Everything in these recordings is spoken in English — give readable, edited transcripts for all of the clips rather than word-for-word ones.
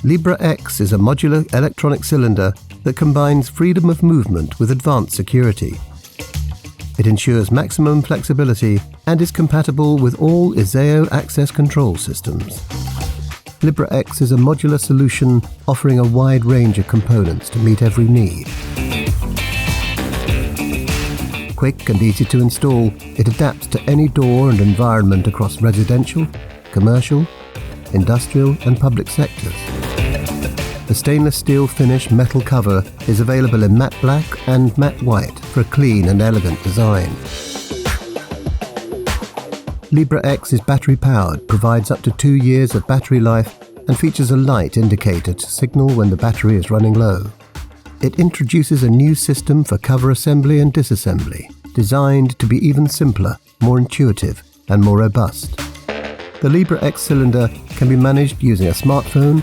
Libra X is a modular electronic cylinder that combines freedom of movement with advanced security. It ensures maximum flexibility and is compatible with all ISEO access control systems. Libra X is a modular solution offering a wide range of components to meet every need. Quick and easy to install, it adapts to any door and environment across residential, commercial, industrial and public sectors. The stainless steel finish metal cover is available in matte black and matte white for a clean and elegant design. Libra X is battery powered, provides up to 2 years of battery life and features a light indicator to signal when the battery is running low. It introduces a new system for cover assembly and disassembly, designed to be even simpler, more intuitive and more robust. The Libra X cylinder can be managed using a smartphone,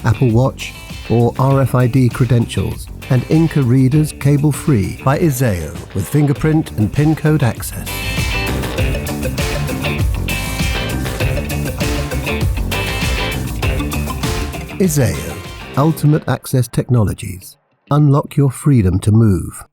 Apple Watch or RFID credentials and Inca readers cable-free by ISEO with fingerprint and PIN code access. ISEO, Ultimate Access Technologies. Unlock your freedom to move.